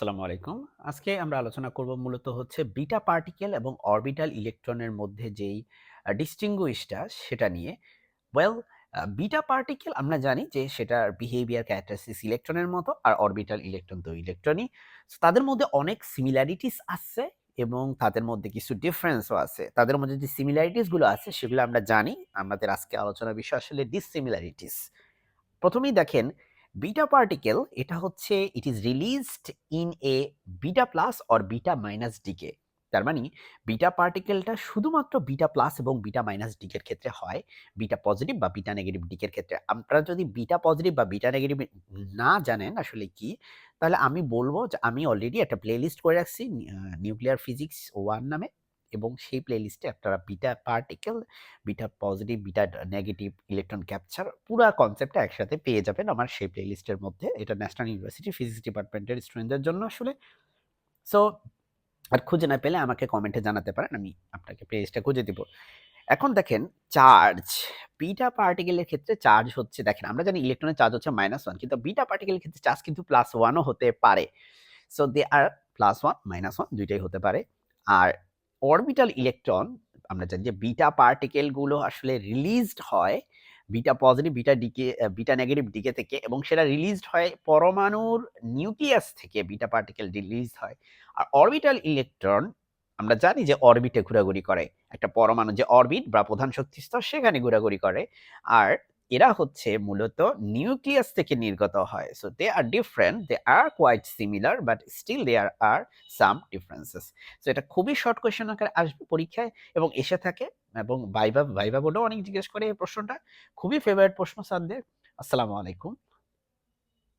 আসসালামু আলাইকুম। আজকে আমরা আলোচনা করব মূলত হচ্ছে বিটা পার্টিকেল এবং অরবিটাল ইলেকট্রনের মধ্যে যেই ডিস্টিংগুইশটা সেটা নিয়ে। ওয়েল বিটা পার্টিকেল আমরা জানি যে সেটার বিহেভিয়ার ক্যারেক্টারিস্টিক্স ইলেকট্রনের মতো আর অরবিটাল ইলেকট্রন তো ইলেকট্রনই। সো তাদের মধ্যে অনেক সিমিলারিটিস আছে এবং তাদের মধ্যে কিছু ডিফারেন্সও আছে। তাদের মধ্যে যে সিমিলারিটিস গুলো আছে সেগুলো আমরা জানি। আমাদের আজকে আলোচনার বিষয় আসলে ডিসসিমিলারিটিস। প্রথমেই দেখেন বিটা পার্টিকেল এটা হচ্ছে it is released in a beta plus or beta minus decay. তার মানে বিটা পার্টিকেলটা শুধুমাত্র বিটা প্লাস এবং বিটা মাইনাস ডিকের ক্ষেত্রে হয়। বিটা পজিটিভ বা বিটা নেগেটিভ ডিকের ক্ষেত্রে আপনারা যদি বিটা পজিটিভ বা বিটা নেগেটিভ না জানেন আসলে কি, তাহলে আমি বলবো যে আমি অলরেডি একটা প্লেলিস্ট করে রাখছি নিউক্লিয়ার ফিজিক্স 1 নামে, এবং সেই প্লেলিস্টে আপনারা beta particle, beta positive, beta negative, electron capture পুরা কনসেপ্টটা একসাথে পেয়ে যাবেন আমার সেই প্লেলিস্টের মধ্যে। এটা ন্যাশনাল ইউনিভার্সিটি ফিজিক্স ডিপার্টমেন্টের স্টুডেন্টদের জন্য আসলে। সো আর খুঁজে না পেলে আমাকে কমেন্টে জানাতে পারেন, আমি আপনাকে প্লেলিস্টটা খুঁজে দিব। এখন দেখেন চার্জ, বিটা পার্টিকেলের ক্ষেত্রে চার্জ হচ্ছে, দেখেন আমরা জানি ইলেকট্রনের চার্জ হচ্ছে -1, কিন্তু বিটা পার্টিকেলের ক্ষেত্রে চার্জ কিন্তু +1 ও হতে পারে। সো দে আর +1 -1 দুইটাই হতে পারে। আর অরবিটাল ইলেকট্রন আমরা জানি যে বিটা পার্টিকেল গুলো আসলে রিলিজড হয় beta positive, beta decay, beta negative decay থেকে, এবং সেটা রিলিজড হয় পরমাণুর নিউক্লিয়াস থেকে বিটা পার্টিকেল রিলিজ হয়। আর অরবিটাল ইলেকট্রন আমরা জানি যে অরবিটে ঘোরাঘুরি করে। একটা পরমাণু যে অরবিট বা প্রধান শক্তিস্তর সেখানে ঘোরাঘুরি করে। আর এরা হচ্ছে মূলত নিউক্লিয়াস থেকে নির্গত হয়। So they are different, they are quite similar but still there are some differences. So এটা খুবই শর্ট কোয়েশ্চেন আকারে আসবে পরীক্ষায় এবং এসে থাকে, এবং ভাইবা ভাইবা বোর্ডেও অনেক জিজ্ঞেস করে এই প্রশ্নটা। খুবই ফেভারিট প্রশ্ন স্যারদের। আসসালামু আলাইকুম।